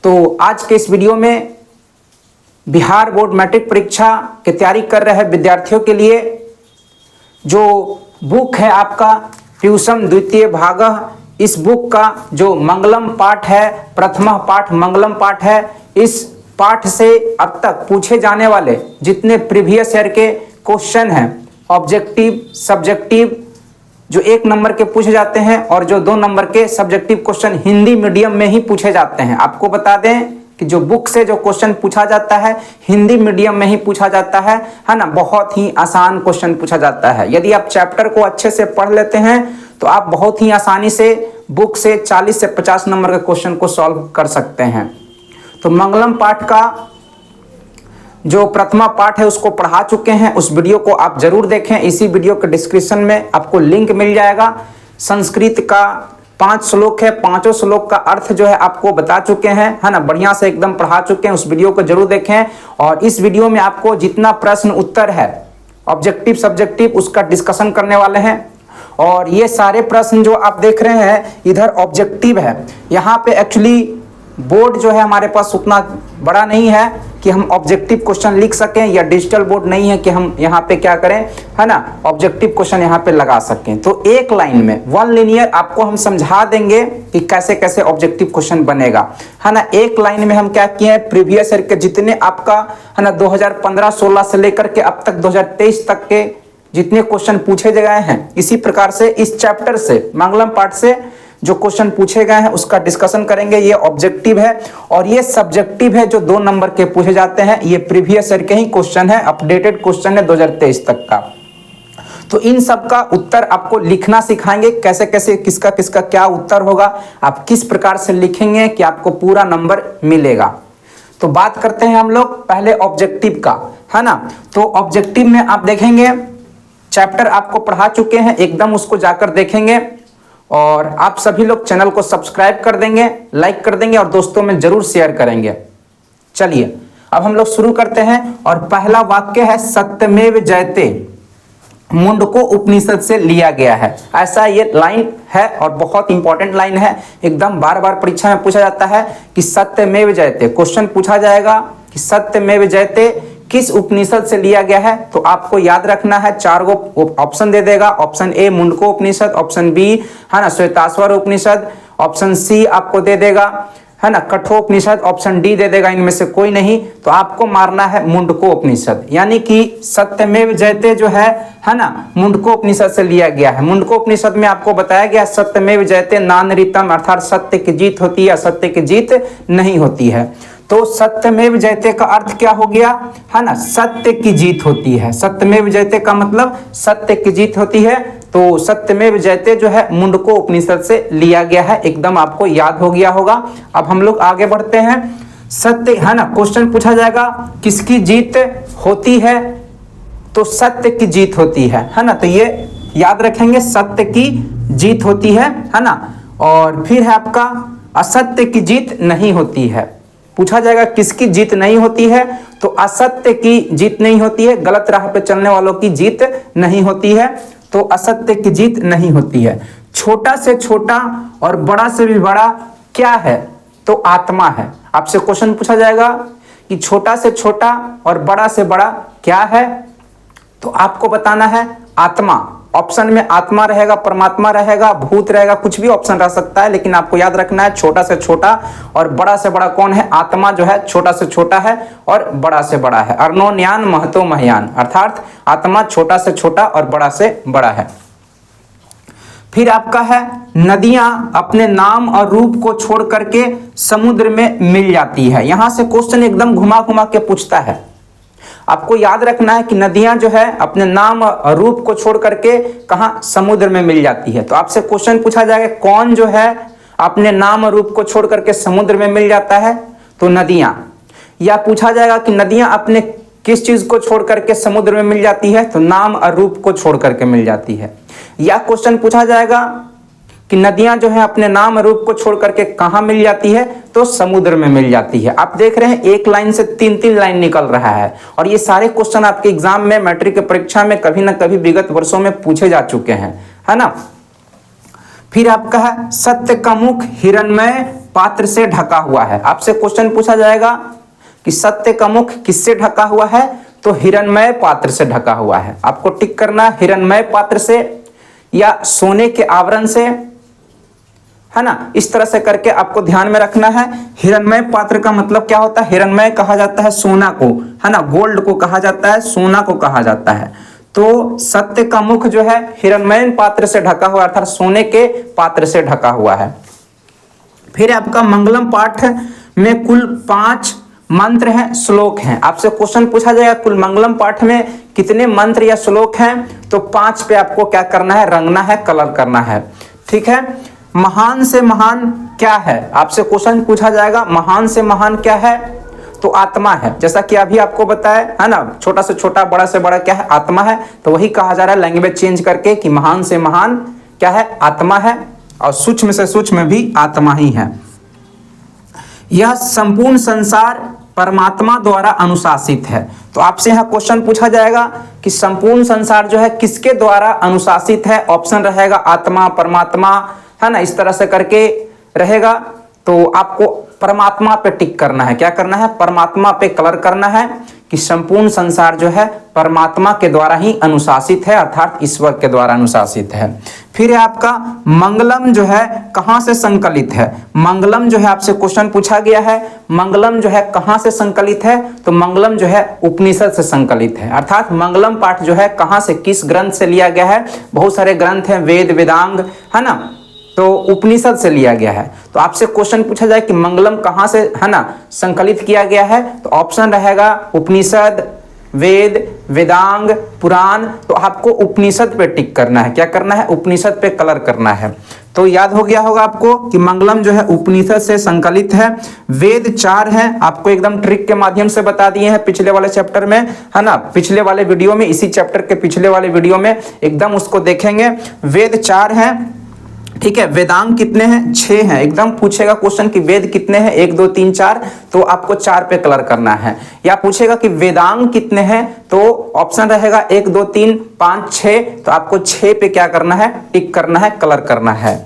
तो आज के इस वीडियो में बिहार बोर्ड मैट्रिक परीक्षा की तैयारी कर रहे विद्यार्थियों के लिए जो बुक है आपका ट्यूशन द्वितीय भागः, इस बुक का जो मंगलम पाठ है, प्रथम पाठ मंगलम पाठ है, इस पाठ से अब तक पूछे जाने वाले जितने प्रीवियस ईयर के क्वेश्चन हैं, ऑब्जेक्टिव सब्जेक्टिव जो 1 नंबर के पूछे जाते हैं और जो 2 नंबर के सब्जेक्टिव क्वेश्चन हिंदी मीडियम में ही पूछे जाते हैं। आपको बता दें कि जो बुक से जो क्वेश्चन पूछा जाता है हिंदी मीडियम में ही पूछा जाता है ना, बहुत ही आसान क्वेश्चन पूछा जाता है। यदि आप चैप्टर को अच्छे से पढ़ लेते हैं तो आप बहुत ही आसानी से बुक से 40 से 50 नंबर के क्वेश्चन को सॉल्व कर सकते हैं। तो मंगलम पाठ का जो प्रथमा पाठ है उसको पढ़ा चुके हैं, उस वीडियो को आप जरूर देखें। इसी वीडियो के डिस्क्रिप्शन में आपको लिंक मिल जाएगा। संस्कृत का 5 श्लोक है, 5 श्लोक का अर्थ जो है आपको बता चुके हैं, है ना, बढ़िया से एकदम पढ़ा चुके हैं। उस वीडियो को जरूर देखें। और इस वीडियो में आपको जितना प्रश्न उत्तर है ऑब्जेक्टिव सब्जेक्टिव उसका डिस्कशन करने वाले हैं। और ये सारे प्रश्न जो आप देख रहे हैं इधर ऑब्जेक्टिव है। यहाँ पे एक्चुअली बोर्ड जो है हमारे पास उतना बड़ा नहीं है कि हम ऑब्जेक्टिव क्वेश्चन लिख सकें, या डिजिटल बोर्ड नहीं है कि हम यहाँ पे क्या करें, है ना, ऑब्जेक्टिव क्वेश्चन यहाँ पे लगा सकें। तो एक लाइन में 1 लिनियर आपको हम समझा देंगे कि कैसे कैसे ऑब्जेक्टिव क्वेश्चन बनेगा, है ना। एक लाइन में हम क्या किए हैं, प्रीवियस ईयर के जितने आपका, है ना, 2015-16 से लेकर के अब तक 2023 तक के जितने क्वेश्चन पूछे गए हैं, इसी प्रकार से इस चैप्टर से मंगलम पाठ से जो क्वेश्चन पूछे गए हैं उसका डिस्कशन करेंगे। ये ऑब्जेक्टिव है और ये सब्जेक्टिव है जो 2 नंबर के पूछे जाते हैं। ये प्रीवियस ईयर के ही क्वेश्चन है, अपडेटेड क्वेश्चन है 2023 तक का। तो इन सब का उत्तर आपको लिखना सिखाएंगे, कैसे कैसे किसका किसका क्या उत्तर होगा, आप किस प्रकार से लिखेंगे कि आपको पूरा नंबर मिलेगा। तो बात करते हैं हम लोग पहले ऑब्जेक्टिव का, है ना। तो ऑब्जेक्टिव में आप देखेंगे चैप्टर आपको पढ़ा चुके हैं, एकदम उसको जाकर देखेंगे। और आप सभी लोग चैनल को सब्सक्राइब कर देंगे, लाइक कर देंगे और दोस्तों में जरूर शेयर करेंगे। चलिए अब हम लोग शुरू करते हैं। और पहला वाक्य है सत्यमेव जयते, मुंडको उपनिषद से लिया गया है। ऐसा ये लाइन है और बहुत इंपॉर्टेंट लाइन है, एकदम बार बार परीक्षा में पूछा जाता है कि सत्यमेव जयते। क्वेश्चन पूछा जाएगा कि सत्यमेव जयते किस उपनिषद से लिया गया है, तो आपको याद रखना है 4 ऑप्शन दे देगा। Option A Mundaka Upanishad, option B, है ना, श्वेताश्वर उपनिषद, ऑप्शन सी आपको दे देगा, है ना, कठोपनिषद, ऑप्शन डी दे देगा इनमें से कोई नहीं। तो आपको मारना है मुंडको उपनिषद, यानी कि सत्यमेव जयते जो है ना, मुंडको उपनिषद से लिया गया है। मुंडको उपनिषद में आपको बताया गया सत्यमेव जयते नानृतम, अर्थात सत्य की जीत होती है, असत्य की जीत नहीं होती है। तो सत्यमेव जयते का अर्थ क्या हो गया, है ना, सत्य की जीत होती है। सत्यमेव जयते का मतलब सत्य की जीत होती है। तो सत्यमेव जयते जो है मुंडको उपनिषद से लिया गया है, एकदम आपको याद हो गया होगा। अब हम लोग आगे बढ़ते हैं। सत्य, है ना, क्वेश्चन पूछा जाएगा किसकी जीत होती है, तो सत्य की जीत होती है ना। तो ये याद रखेंगे, सत्य की जीत होती है ना। और फिर है आपका असत्य की जीत नहीं होती है। पूछा जाएगा किसकी जीत नहीं होती है, तो असत्य की जीत नहीं होती है, गलत राह पे चलने वालों की जीत नहीं होती है। तो असत्य की जीत नहीं होती है। छोटा से छोटा और बड़ा से भी बड़ा क्या है, तो आत्मा है। आपसे क्वेश्चन पूछा जाएगा कि छोटा से छोटा और बड़ा से बड़ा क्या है, तो आपको बताना है आत्मा। ऑप्शन में आत्मा रहेगा, परमात्मा रहेगा, भूत रहेगा, कुछ भी ऑप्शन रह सकता है, लेकिन आपको याद रखना है छोटा से छोटा और बड़ा से बड़ा कौन है, आत्मा जो है छोटा से छोटा है और बड़ा से बड़ा है। अर्णोन्यान महतो महयान, अर्थात आत्मा छोटा से छोटा और बड़ा से बड़ा है। फिर आपका है नदियां अपने नाम और रूप को छोड़ करके समुद्र में मिल जाती है। यहां से क्वेश्चन एकदम घुमा घुमा के पूछता है। आपको याद रखना है कि नदियां जो है अपने नाम और रूप को छोड़ करके कहां, समुद्र में मिल जाती है। तो आपसे क्वेश्चन पूछा जाएगा कौन जो है अपने नाम और रूप को छोड़ करके समुद्र में मिल जाता है, तो नदियां। या पूछा जाएगा कि नदियां अपने किस चीज को छोड़ करके समुद्र में मिल जाती है, तो नाम और रूप को छोड़ करके मिल जाती है। या क्वेश्चन पूछा जाएगा कि नदियां जो है अपने नाम रूप को छोड़ करके कहां मिल जाती है, तो समुद्र में मिल जाती है। आप देख रहे हैं एक लाइन से 3-3 लाइन निकल रहा है। और ये सारे क्वेश्चन आपके एग्जाम में, मैट्रिक की परीक्षा में कभी ना कभी विगत वर्षों में पूछे जा चुके हैं, है ना। फिर आपका है सत्य का मुख हिरण्मय पात्र से ढका हुआ है। आपसे क्वेश्चन पूछा जाएगा कि सत्य का मुख किससे ढका हुआ है, तो हिरण्मय पात्र से ढका हुआ है। आपको टिक करना है हिरण्मय पात्र से या सोने के आवरण से, है ना। इस तरह से करके आपको ध्यान में रखना है। हिरण्मय पात्र का मतलब क्या होता है, हिरण्मय कहा जाता है सोना को, है ना, गोल्ड को कहा जाता है, सोना को कहा जाता है। तो सत्य का मुख जो है हिरण्मय पात्र से ढका हुआ अर्थात सोने के पात्र से ढका हुआ है। फिर आपका मंगलम पाठ में कुल 5 मंत्र हैं, श्लोक हैं। आपसे क्वेश्चन पूछा जाएगा कुल मंगलम पाठ में कितने मंत्र या श्लोक हैं, तो 5 पे आपको क्या करना है, रंगना है, कलर करना है। ठीक है। महान से महान क्या है, आपसे क्वेश्चन पूछा जाएगा महान से महान क्या है, तो आत्मा है। जैसा कि अभी आपको बताया है ना, छोटा से छोटा बड़ा से बड़ा क्या है, आत्मा है। तो वही कहा जा रहा है लैंग्वेज चेंज करके कि महान से महान क्या है, आत्मा है, और सूक्ष्म से सूक्ष्म भी आत्मा ही है। यह संपूर्ण संसार परमात्मा द्वारा अनुशासित है। तो आपसे यहाँ क्वेश्चन पूछा जाएगा कि संपूर्ण संसार जो है किसके द्वारा अनुशासित है, ऑप्शन रहेगा आत्मा, परमात्मा, है ना, इस तरह से करके रहेगा। तो आपको परमात्मा पे टिक करना है, क्या करना है, परमात्मा पे कलर करना है कि संपूर्ण संसार जो है परमात्मा के द्वारा ही अनुशासित है, अर्थात ईश्वर के द्वारा अनुशासित है। फिर आपका मंगलम जो है कहां से संकलित है, मंगलम जो है आपसे क्वेश्चन पूछा गया है, मंगलम जो है कहां से संकलित है, तो मंगलम जो है उपनिषद से संकलित है। अर्थात मंगलम पाठ जो है कहां से, किस ग्रंथ से लिया गया है, बहुत सारे ग्रंथ हैं, वेद, वेदांग, है ना, तो उपनिषद से लिया गया है। तो आपसे क्वेश्चन पूछा जाए कि मंगलम कहां से, है ना, संकलित किया गया है, तो ऑप्शन रहेगा उपनिषद, वेद, वेदांग, पुराण। तो आपको उपनिषद पे टिक करना है, क्या करना है, उपनिषद पे कलर करना है। तो याद हो गया होगा आपको कि मंगलम जो है उपनिषद से संकलित है। वेद 4 हैं, आपको एकदम ट्रिक के माध्यम से बता दिए हैं पिछले वाले चैप्टर में, है ना, पिछले वाले वीडियो में, इसी चैप्टर के पिछले वाले वीडियो में एकदम उसको देखेंगे। वेद 4 हैं, ठीक है। वेदांग कितने हैं, 6 हैं। एकदम पूछेगा क्वेश्चन कि वेद कितने हैं, 1 2 3 4, तो आपको 4 पे कलर करना है। या पूछेगा कि वेदांग कितने हैं, तो ऑप्शन रहेगा 1 2 3 5 6, तो आपको 6 पे क्या करना है, टिक करना है, कलर करना है।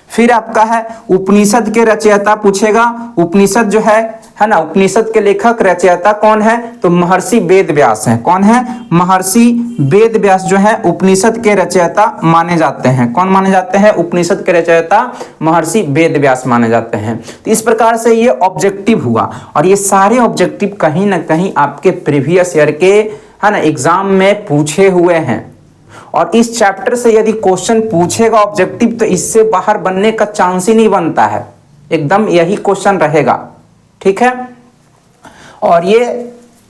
फिर आपका है उपनिषद के रचयिता पूछेगा, उपनिषद जो है ना, उपनिषद के लेखक रचयिता कौन है, तो महर्षि वेद व्यास हैं। कौन है, महर्षि वेद व्यास जो है उपनिषद के रचयिता माने जाते हैं। कौन माने जाते हैं, उपनिषद के रचयिता महर्षि वेद व्यास माने जाते हैं। तो इस प्रकार से ये ऑब्जेक्टिव हुआ, और ये सारे ऑब्जेक्टिव कहीं ना कहीं आपके प्रीवियस ईयर के, है ना, एग्जाम में पूछे हुए हैं। और इस चैप्टर से यदि क्वेश्चन पूछेगा ऑब्जेक्टिव, तो इससे बाहर बनने का चांस ही नहीं बनता है, एकदम यही क्वेश्चन रहेगा। ठीक है। और ये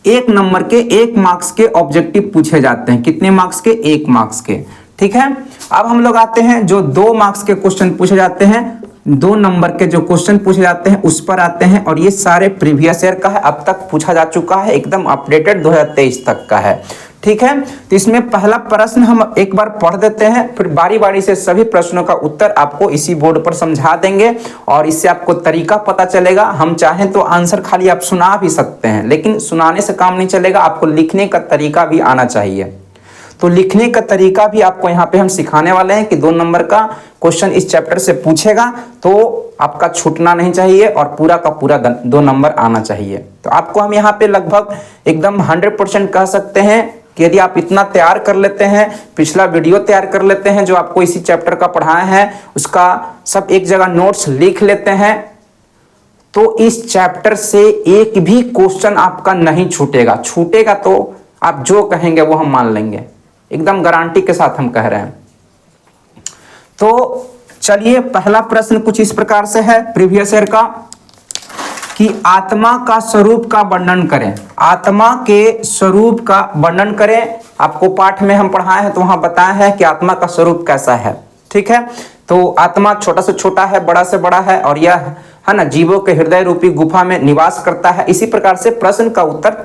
1 नंबर के 1 मार्क्स के ऑब्जेक्टिव पूछे जाते हैं। कितने मार्क्स के, 1 मार्क्स के। ठीक है। अब हम लोग आते हैं जो 2 मार्क्स के क्वेश्चन पूछे जाते हैं, 2 नंबर के जो क्वेश्चन पूछे जाते हैं उस पर आते हैं। और ये सारे प्रीवियस ईयर का है, अब तक पूछा जा चुका है, एकदम अपडेटेड 2023 तक का है। ठीक है। तो इसमें पहला प्रश्न हम एक बार पढ़ देते हैं, फिर बारी बारी से सभी प्रश्नों का उत्तर आपको इसी बोर्ड पर समझा देंगे, और इससे आपको तरीका पता चलेगा। हम चाहें तो आंसर खाली आप सुना भी सकते हैं, लेकिन सुनाने से काम नहीं चलेगा, आपको लिखने का तरीका भी आना चाहिए। तो लिखने का तरीका भी आपको यहाँ पे हम सिखाने वाले हैं कि 2 नंबर का क्वेश्चन इस चैप्टर से पूछेगा तो आपका छूटना नहीं चाहिए, और पूरा का पूरा 2 नंबर आना चाहिए। तो आपको हम यहाँ पे लगभग एकदम 100% कह सकते हैं कि यदि आप इतना तैयार कर लेते हैं, पिछला वीडियो तैयार कर लेते हैं जो आपको इसी चैप्टर का पढ़ाए हैं, उसका सब एक जगह नोट्स लिख लेते हैं, तो इस चैप्टर से एक भी क्वेश्चन आपका नहीं छूटेगा। छूटेगा तो आप जो कहेंगे वो हम मान लेंगे, एकदम गारंटी के साथ हम कह रहे हैं। तो चलिए, पहला प्रश्न कुछ इस प्रकार से है प्रीवियस ईयर का कि आत्मा का स्वरूप का वर्णन करें। आत्मा के स्वरूप का वर्णन करें। आपको पाठ में हम पढ़ाए हैं तो वहां बताया है कि आत्मा का स्वरूप कैसा है। ठीक है। तो आत्मा छोटा से छोटा है, बड़ा से बड़ा है, और यह, है ना, जीवों के हृदय रूपी गुफा में निवास करता है। इसी प्रकार से प्रश्न का उत्तर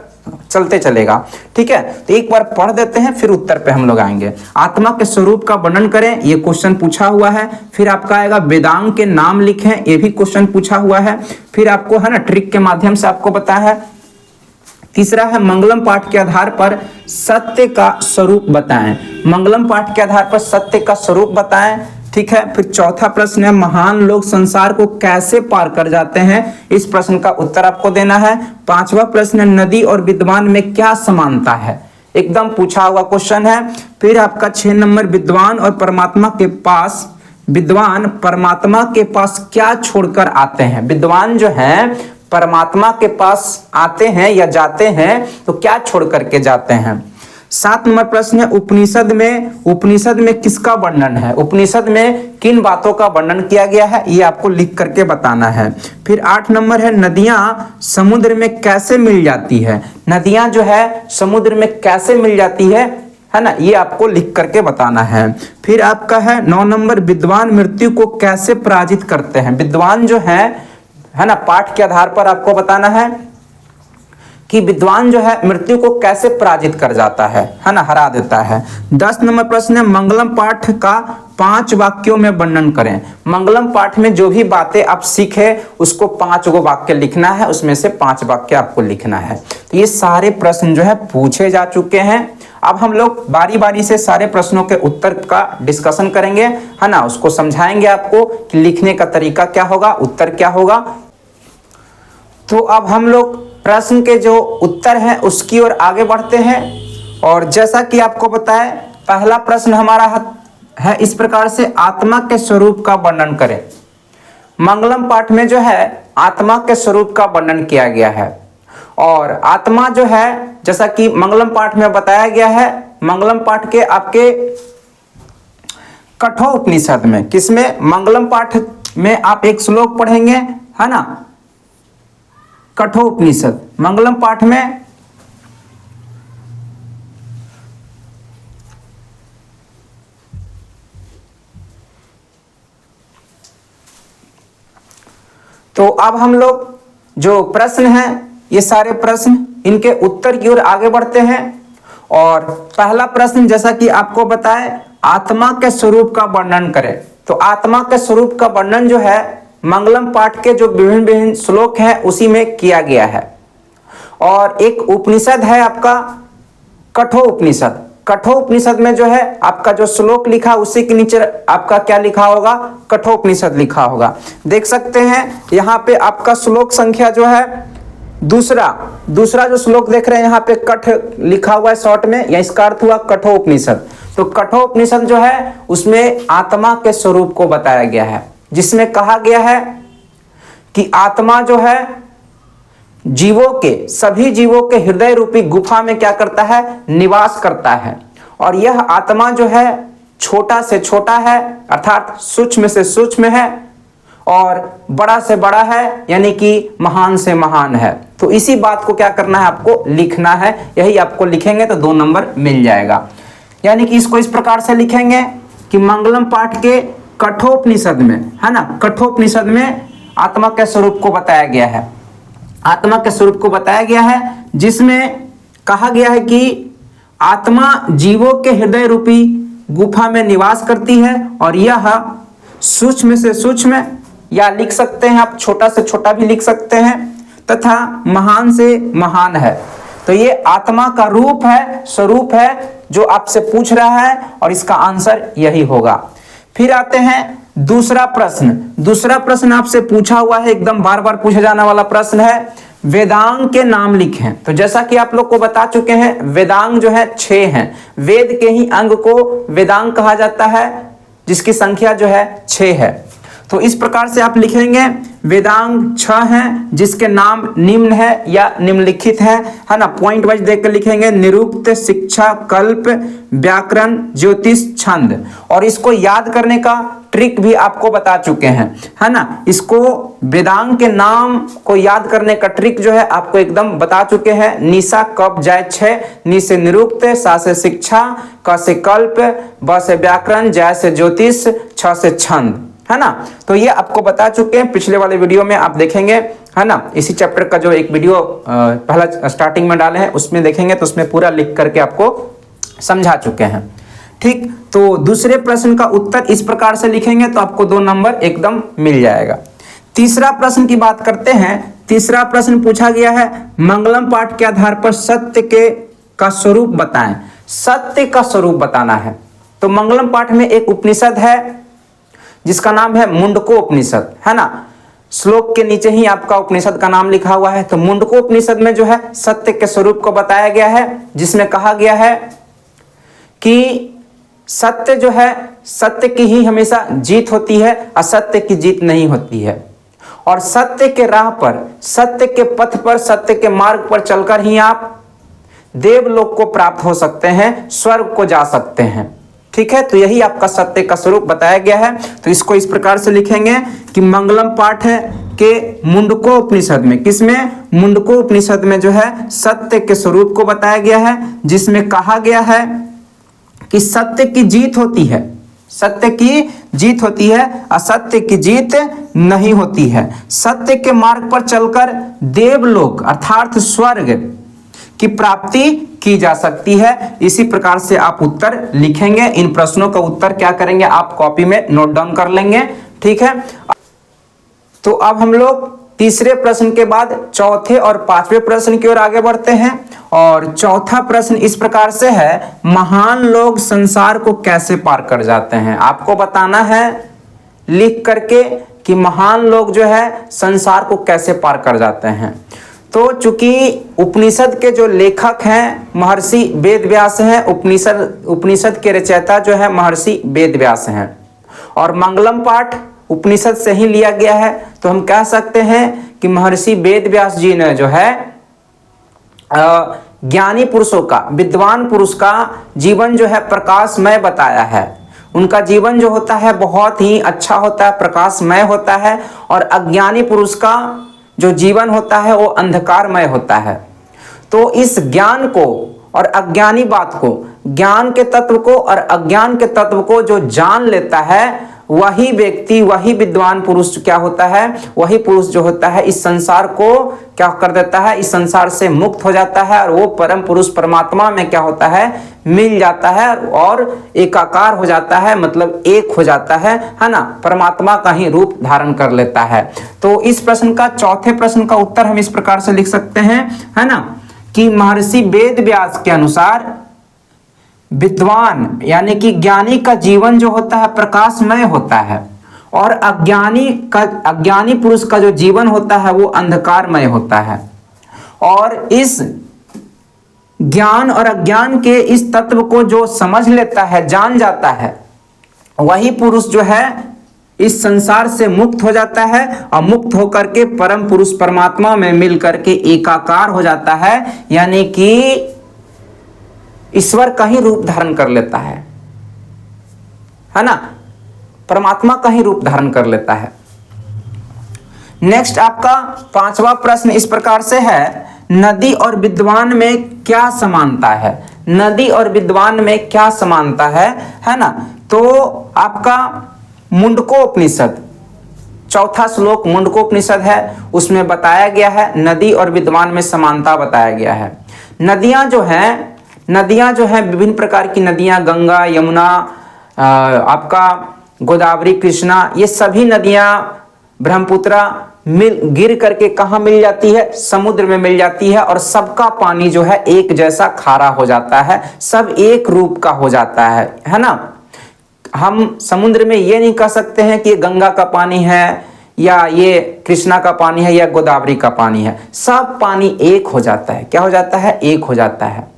चलते चलेगा। ठीक है। तो एक बार पढ़ देते हैं, फिर उत्तर पे हम लोग आएंगे। आत्मा के स्वरूप का वर्णन करें, ये क्वेश्चन पूछा हुआ है। फिर आपका आएगा वेदांग के नाम लिखें, ये भी क्वेश्चन पूछा हुआ है। फिर आपको, है ना, ट्रिक के माध्यम से आपको बताया है। तीसरा है मंगलम पाठ के आधार पर सत्य का स्वरूप बताएं। मंगलम पाठ के आधार पर सत्य का स्वरूप बताएं। ठीक है। फिर चौथा प्रश्न है, महान लोग संसार को कैसे पार कर जाते हैं? इस प्रश्न का उत्तर आपको देना है। पांचवा प्रश्न है, नदी और विद्वान में क्या समानता है? एकदम पूछा हुआ क्वेश्चन है। फिर आपका 6 नंबर, विद्वान परमात्मा के पास क्या छोड़कर आते हैं? विद्वान जो है परमात्मा के पास आते हैं या जाते हैं तो क्या छोड़ करके जाते हैं? 7 नंबर प्रश्न है, उपनिषद में किसका वर्णन है? उपनिषद में किन बातों का वर्णन किया गया है? ये आपको लिख करके बताना है। फिर 8 नंबर है, नदियां समुद्र में कैसे मिल जाती है? नदियां जो है समुद्र में कैसे मिल जाती है ना, ये आपको लिख करके बताना है। फिर आपका है 9 नंबर, विद्वान मृत्यु को कैसे पराजित करते हैं? विद्वान जो है ना, पाठ के आधार पर आपको बताना है कि विद्वान जो है मृत्यु को कैसे पराजित कर जाता है ना, हरा देता है। 10 नंबर प्रश्न है, मंगलम पाठ का 5 वाक्यों में वर्णन करें। मंगलम पाठ में जो भी बातें आप सीखे उसको 5 गो वाक्य लिखना है, उसमें से 5 वाक्य आपको लिखना है। तो ये सारे प्रश्न जो है पूछे जा चुके हैं। अब हम लोग बारी बारी से सारे प्रश्नों के उत्तर का डिस्कशन करेंगे, है ना, उसको समझाएंगे आपको कि लिखने का तरीका क्या होगा, उत्तर क्या होगा। तो अब हम लोग प्रश्न के जो उत्तर हैं उसकी ओर आगे बढ़ते हैं। और जैसा कि आपको बताया, पहला प्रश्न हमारा है इस प्रकार से, आत्मा के स्वरूप का वर्णन करें। मंगलम पाठ में जो है आत्मा के स्वरूप का वर्णन किया गया है। और आत्मा जो है, जैसा कि मंगलम पाठ में बताया गया है, मंगलम पाठ के आपके कठोपनिषद में, किसमें? मंगलम पाठ में आप एक श्लोक पढ़ेंगे, है ना, कठोपनिषद मंगलम पाठ में तो अब हम लोग जो प्रश्न हैं, ये सारे प्रश्न इनके उत्तर की ओर आगे बढ़ते हैं। और पहला प्रश्न, जैसा कि आपको बताए, आत्मा के स्वरूप का वर्णन करें। तो आत्मा के स्वरूप का वर्णन जो है मंगलम पाठ के जो विभिन्न विभिन्न श्लोक हैं उसी में किया गया है। और एक उपनिषद है आपका कठोपनिषद। कठोपनिषद में जो है आपका जो श्लोक लिखा उसी के नीचे आपका क्या लिखा होगा? कठोपनिषद लिखा होगा। देख सकते हैं यहाँ पे आपका श्लोक संख्या जो है दूसरा जो श्लोक देख रहे हैं यहाँ पे कठ लिखा हुआ है शॉर्ट में, या इसका अर्थ हुआ कठोपनिषद। तो कठोपनिषद जो है उसमें आत्मा के स्वरूप को बताया गया है, जिसमें कहा गया है कि आत्मा जो है सभी जीवों के हृदय रूपी गुफा में क्या करता है? निवास करता है। और यह आत्मा जो है छोटा से छोटा है, अर्थात सूक्ष्म से सूक्ष्म है, और बड़ा से बड़ा है, यानी कि महान से महान है। तो इसी बात को क्या करना है? आपको लिखना है। यही आपको लिखेंगे तो 2 नंबर मिल जाएगा। यानी कि इसको इस प्रकार से लिखेंगे कि मंगलम पाठ के कठोपनिषद में, है ना, कठोपनिषद में आत्मा के स्वरूप को बताया गया है। आत्मा के स्वरूप को बताया गया है, जिसमें कहा गया है कि आत्मा जीवों के हृदय रूपी गुफा में निवास करती है, और यह सूक्ष्म से सूक्ष्म, या लिख सकते हैं आप छोटा से छोटा भी लिख सकते हैं, तथा महान से महान है। तो ये आत्मा का रूप है, स्वरूप है, जो आपसे पूछ रहा है, और इसका आंसर यही होगा। फिर आते हैं दूसरा प्रश्न आपसे पूछा हुआ है, एकदम बार बार पूछा जाने वाला प्रश्न है, वेदांग के नाम लिखें। तो जैसा कि आप लोग को बता चुके हैं, वेदांग जो है 6 हैं। वेद के ही अंग को वेदांग कहा जाता है, जिसकी संख्या जो है 6 है। तो इस प्रकार से आप लिखेंगे, वेदांग 6 हैं, जिसके नाम निम्न है या निम्नलिखित है ना, पॉइंट वाइज देखकर लिखेंगे। निरुक्त, शिक्षा, कल्प, व्याकरण, ज्योतिष, छंद। और इसको याद करने का ट्रिक भी आपको बता चुके हैं, है ना। इसको वेदांग के नाम को याद करने का ट्रिक जो है आपको एकदम बता चुके हैं। निशा कब जाए 6, नि से निरुक्त, सा से शिक्षा, क से कल्प, ब से व्याकरण, जय से ज्योतिष, छ से छंद, है ना। तो ये आपको बता चुके हैं, पिछले वाले वीडियो में आप देखेंगे, है ना। इसी चैप्टर का जो एक वीडियो पहला स्टार्टिंग में डाले हैं उसमें देखेंगे, तो उसमें पूरा लिख करके आपको समझा चुके हैं। ठीक, तो दूसरे प्रश्न का उत्तर इस प्रकार से लिखेंगे तो आपको 2 नंबर एकदम मिल जाएगा। तीसरा प्रश्न की बात करते हैं। तीसरा प्रश्न पूछा गया है, मंगलम पाठ के आधार पर सत्य का स्वरूप बताएं। सत्य का स्वरूप बताना है। तो मंगलम पाठ में एक उपनिषद है, जिसका नाम है मुंडको उपनिषद, है ना। श्लोक के नीचे ही आपका उपनिषद का नाम लिखा हुआ है। तो मुंडको उपनिषद में जो है सत्य के स्वरूप को बताया गया है, जिसमें कहा गया है कि सत्य जो है, सत्य की ही हमेशा जीत होती है, असत्य की जीत नहीं होती है। और सत्य के राह पर, सत्य के पथ पर, सत्य के मार्ग पर चलकर ही आप देवलोक को प्राप्त हो सकते हैं, स्वर्ग को जा सकते हैं। ठीक है, तो यही आपका सत्य का स्वरूप बताया गया है। तो इसको इस प्रकार से लिखेंगे कि मंगलम पाठ है के मुंडको उपनिषद में, किसमें, मुंडको उपनिषद में जो है सत्य के स्वरूप को बताया गया है, जिसमें कहा गया है कि सत्य की जीत होती है, सत्य की जीत होती है, असत्य की जीत नहीं होती है। सत्य के मार्ग पर चलकर देवलोक अर्थात स्वर्ग की प्राप्ति की जा सकती है। इसी प्रकार से आप उत्तर लिखेंगे। इन प्रश्नों का उत्तर क्या करेंगे, आप कॉपी में नोट डाउन कर लेंगे। ठीक है, तो अब हम लोग तीसरे प्रश्न के बाद चौथे और पांचवें प्रश्न की ओर आगे बढ़ते हैं। और चौथा प्रश्न इस प्रकार से है, महान लोग संसार को कैसे पार कर जाते हैं। आपको बताना है लिख करके कि महान लोग जो है संसार को कैसे पार कर जाते हैं। तो चूंकि उपनिषद के जो लेखक हैं महर्षि वेद व्यास हैं, उपनिषद के रचयिता जो है महर्षि वेद व्यास हैं, और मंगलम पाठ उपनिषद से ही लिया गया है, तो हम कह सकते हैं कि महर्षि वेद व्यास जी ने जो है ज्ञानी पुरुषों का, विद्वान पुरुष का जीवन जो है प्रकाशमय बताया है। उनका जीवन जो होता है बहुत ही अच्छा होता है, प्रकाशमय होता है, और अज्ञानी पुरुष का जो जीवन होता है वो अंधकारमय होता है। तो इस ज्ञान को और अज्ञानी बात को, ज्ञान के तत्व को और अज्ञान के तत्व को जो जान लेता है, वही व्यक्ति, वही विद्वान पुरुष क्या होता है, वही पुरुष जो होता है इस संसार को क्या कर देता है, इस संसार से मुक्त हो जाता है, और वो परम पुरुष परमात्मा में क्या होता है, मिल जाता है और एकाकार हो जाता है, मतलब एक हो जाता है ना, परमात्मा का ही रूप धारण कर लेता है। तो इस प्रश्न का, चौथे प्रश्न का उत्तर हम इस प्रकार से लिख सकते हैं, है ना, कि महर्षि वेद व्यास के अनुसार विद्वान यानी कि ज्ञानी का जीवन जो होता है प्रकाशमय होता है, और अज्ञानी पुरुष का जो जीवन होता है वो अंधकारमय होता है। और इस ज्ञान और अज्ञान के इस तत्व को जो समझ लेता है, जान जाता है, वही पुरुष जो है इस संसार से मुक्त हो जाता है, और मुक्त होकर के परम पुरुष परमात्मा में मिल करके एकाकार हो जाता है, यानी कि ईश्वर का ही रूप धारण कर लेता है ना, परमात्मा का ही रूप धारण कर लेता है। नेक्स्ट आपका पांचवा प्रश्न इस प्रकार से है, नदी और विद्वान में क्या समानता है। नदी और विद्वान में क्या समानता है ना। तो आपका मुंडको उपनिषद, चौथा श्लोक मुंडको उपनिषद है, उसमें बताया गया है नदी और विद्वान में समानता बताया गया है। नदियां जो हैं विभिन्न प्रकार की नदियां, गंगा, यमुना, आपका गोदावरी, कृष्णा, ये सभी नदियां, ब्रह्मपुत्रा गिर करके कहाँ मिल जाती है, समुद्र में मिल जाती है, और सबका पानी जो है एक जैसा खारा हो जाता है, सब एक रूप का हो जाता है ना। हम समुद्र में ये नहीं कह सकते हैं कि ये गंगा का पानी है या ये कृष्णा का पानी है या गोदावरी का पानी है, सब पानी एक हो जाता है। क्या हो जाता है, एक हो जाता है।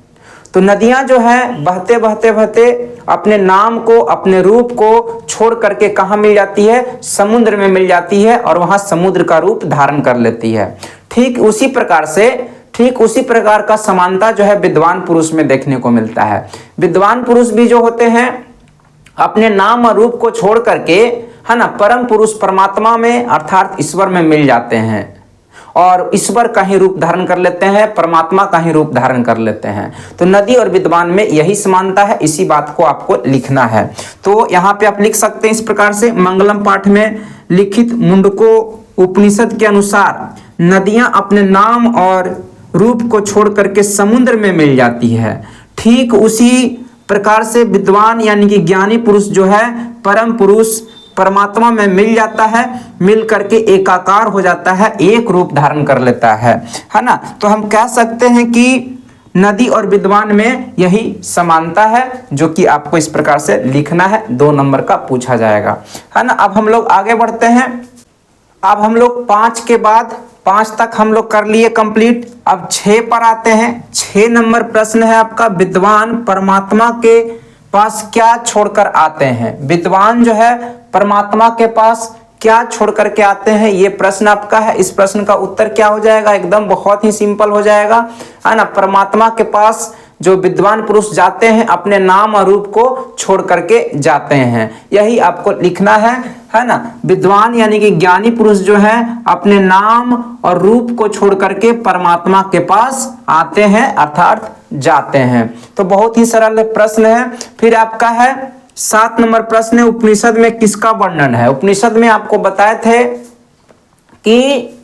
तो नदियां जो है बहते बहते बहते अपने नाम को, अपने रूप को छोड़ करके कहाँ मिल जाती है, समुद्र में मिल जाती है, और वहां समुद्र का रूप धारण कर लेती है। ठीक उसी प्रकार का समानता जो है विद्वान पुरुष में देखने को मिलता है। विद्वान पुरुष भी जो होते हैं अपने नाम और रूप को छोड़ करके, है ना, परम पुरुष परमात्मा में अर्थात ईश्वर में मिल जाते हैं, और ईश्वर का ही रूप धारण कर लेते हैं, परमात्मा का ही रूप धारण कर लेते हैं। तो नदी और विद्वान में यही समानता है, इसी बात को आपको लिखना है। तो यहाँ पे आप लिख सकते हैं इस प्रकार से, मंगलम पाठ में लिखित मुंडको उपनिषद के अनुसार नदियां अपने नाम और रूप को छोड़ करके समुद्र में मिल जाती है। ठीक उसी प्रकार से विद्वान यानी कि ज्ञानी पुरुष जो है परम पुरुष परमात्मा में मिल जाता है, मिल करके एकाकार हो जाता है, एक रूप धारण कर लेता है ना। तो हम कह सकते हैं कि नदी और विद्वान में यही समानता है, जो कि आपको इस प्रकार से लिखना है, 2 नंबर का पूछा जाएगा, है ना। अब हम लोग आगे बढ़ते हैं। अब हम लोग 5 के बाद 5 तक हम लोग कर लिए कंप्लीट। अब 6 पर आते हैं। 6 नंबर प्रश्न है आपका, विद्वान परमात्मा के पास क्या छोड़कर आते हैं। विद्वान जो है परमात्मा के पास क्या छोड़ करके आते हैं, ये प्रश्न आपका है। इस प्रश्न का उत्तर क्या हो जाएगा, एकदम बहुत ही सिंपल हो जाएगा, है ना। परमात्मा के पास जो विद्वान पुरुष जाते हैं अपने नाम और रूप को छोड़ करके जाते हैं, यही आपको लिखना है ना। विद्वान यानी कि ज्ञानी पुरुष जो है अपने नाम और रूप को छोड़ करके परमात्मा के पास आते हैं, अर्थात जाते हैं। तो बहुत ही सरल प्रश्न है। फिर आपका है 7 नंबर प्रश्न है, उपनिषद में किसका वर्णन है। उपनिषद में आपको बताए थे कि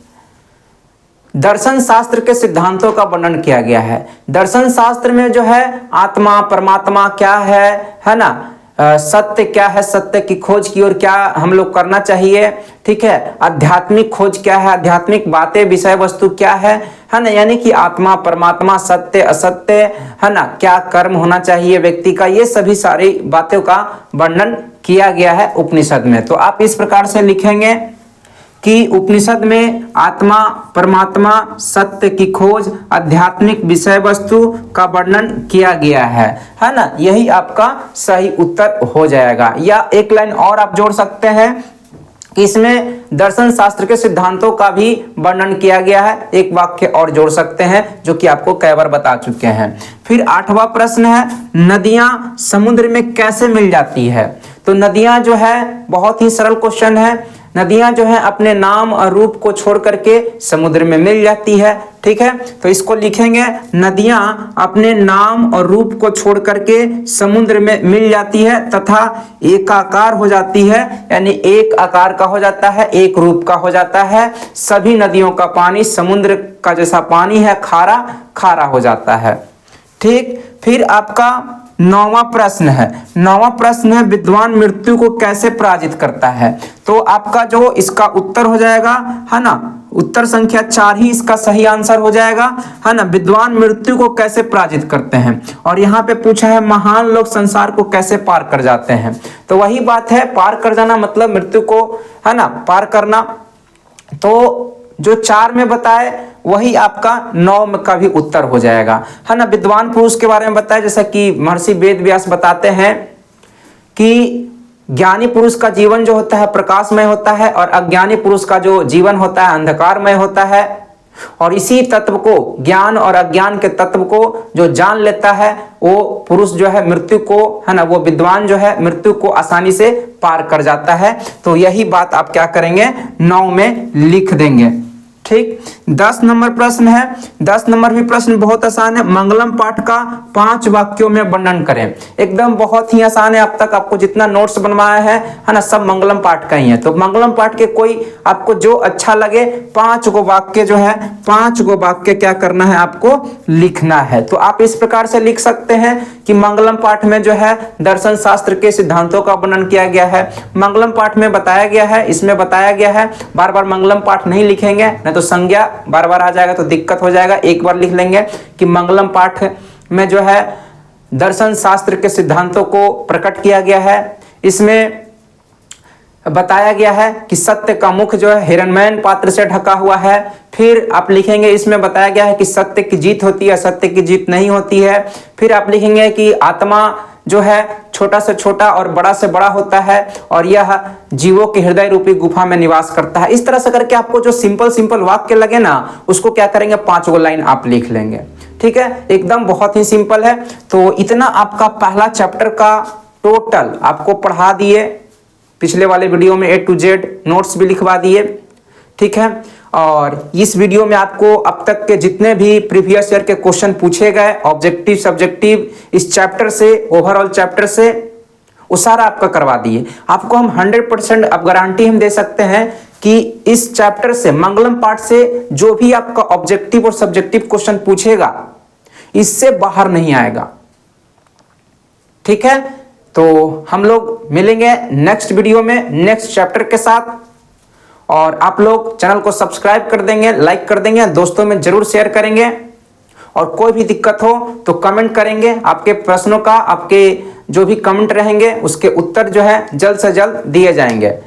दर्शन शास्त्र के सिद्धांतों का वर्णन किया गया है। दर्शन शास्त्र में जो है आत्मा परमात्मा क्या है ना, सत्य क्या है, सत्य की खोज की और क्या हम लोग करना चाहिए, ठीक है। आध्यात्मिक खोज क्या है, आध्यात्मिक बातें विषय वस्तु क्या है ना, यानी कि आत्मा परमात्मा सत्य असत्य, है ना, क्या कर्म होना चाहिए व्यक्ति का, ये सभी सारी बातों का वर्णन किया गया है उपनिषद में। तो आप इस प्रकार से लिखेंगे कि उपनिषद में आत्मा परमात्मा सत्य की खोज आध्यात्मिक विषय वस्तु का वर्णन किया गया है ना। यही आपका सही उत्तर हो जाएगा। या एक लाइन और आप जोड़ सकते हैं कि इसमें दर्शन शास्त्र के सिद्धांतों का भी वर्णन किया गया है, एक वाक्य और जोड़ सकते हैं, जो कि आपको कई बार बता चुके हैं। फिर 8वां प्रश्न है, नदियां समुद्र में कैसे मिल जाती है। तो नदियां जो है बहुत ही सरल क्वेश्चन है। नदियां जो है अपने नाम और रूप को छोड़ करके समुद्र में मिल जाती है, ठीक है। तो इसको लिखेंगे, नदियां अपने नाम और रूप को छोड़ करके समुद्र में मिल जाती है तथा एकाकार हो जाती है, यानी एक आकार का हो जाता है, एक रूप का हो जाता है। सभी नदियों का पानी समुद्र का जैसा पानी है, खारा खारा हो जाता है, ठीक। फिर आपका 9वां प्रश्न है। 9वां प्रश्न है, विद्वान मृत्यु को कैसे पराजित करता है। तो आपका जो इसका उत्तर हो जाएगा, है ना, उत्तर संख्या 4 ही इसका सही आंसर हो जाएगा, है ना। विद्वान मृत्यु को कैसे पराजित करते हैं। और यहाँ पे पूछा है, महान लोग संसार को कैसे पार कर जाते हैं। तो वही बात है, पार कर जाना मतलब मृत्यु को, है ना, पार करना। तो जो 4 में बताए वही आपका 9 का भी उत्तर हो जाएगा, है ना। विद्वान पुरुष के बारे में बताया, जैसा कि महर्षि वेद व्यास बताते हैं कि ज्ञानी पुरुष का जीवन जो होता है प्रकाशमय होता है और अज्ञानी पुरुष का जो जीवन होता है अंधकारमय होता है। और इसी तत्व को, ज्ञान और अज्ञान के तत्व को जो जान लेता है वो पुरुष जो है मृत्यु को, है ना, वो विद्वान जो है मृत्यु को आसानी से पार कर जाता है। तो यही बात आप क्या करेंगे, 9 में लिख देंगे, ठीक। 10 नंबर प्रश्न है। 10 नंबर भी प्रश्न बहुत आसान है, मंगलम पाठ का 5 वाक्यों में वर्णन करें। एकदम बहुत ही आसान है। अब तक आपको जितना नोट्स बनवाया है ना, सब मंगलम पाठ का ही है। तो मंगलम पाठ के कोई आपको जो अच्छा लगे 5 गो वाक्य जो है, 5 गो वाक्य क्या करना है, आपको लिखना है। तो आप इस प्रकार से लिख सकते हैं कि मंगलम पाठ में जो है दर्शन शास्त्र के सिद्धांतों का वर्णन किया गया है। मंगलम पाठ में बताया गया है, इसमें बताया गया है। बार बार मंगलम पाठ नहीं लिखेंगे, तो संज्ञा बार बार आ जाएगा तो दिक्कत हो जाएगा। एक बार लिख लेंगे कि मंगलम पाठ में जो है दर्शन शास्त्र के सिद्धांतों को प्रकट किया गया है। इसमें बताया गया है कि सत्य का मुख जो है हिरण्मय पात्र से ढका हुआ है। फिर आप लिखेंगे इसमें बताया गया है कि सत्य की जीत होती है, सत्य की जीत नहीं होती है। फिर आप लिखेंगे कि आत्मा जो है छोटा से छोटा और बड़ा से बड़ा होता है और यह जीवों के हृदय रूपी गुफा में निवास करता है। इस तरह से करके आपको जो सिंपल सिंपल वाक्य लगे ना, उसको क्या करेंगे, 5 गो लाइन आप लिख लेंगे, ठीक है। एकदम बहुत ही सिंपल है। तो इतना आपका पहला चैप्टर का टोटल आपको पढ़ा दिए। पिछले वाले वीडियो में A to Z नोट्स भी लिखवा दिए, ठीक है। और इस वीडियो में आपको अब तक के जितने भी प्रीवियस ईयर के क्वेश्चन पूछे गए ऑब्जेक्टिव सब्जेक्टिव इस चैप्टर से, ओवरऑल चैप्टर से, वो सारा आपका करवा दिए। आपको हम 100% अब गारंटी हम दे सकते हैं कि इस चैप्टर से, मंगलम पाठ से जो भी आपका ऑब्जेक्टिव और सब्जेक्टिव क्वेश्चन पूछेगा इससे बाहर नहीं आएगा, ठीक है। तो हम लोग मिलेंगे नेक्स्ट वीडियो में नेक्स्ट चैप्टर के साथ। और आप लोग चैनल को सब्सक्राइब कर देंगे, लाइक कर देंगे, दोस्तों में जरूर शेयर करेंगे। और कोई भी दिक्कत हो तो कमेंट करेंगे। आपके प्रश्नों का, आपके जो भी कमेंट रहेंगे उसके उत्तर जो है जल्द से जल्द दिए जाएंगे।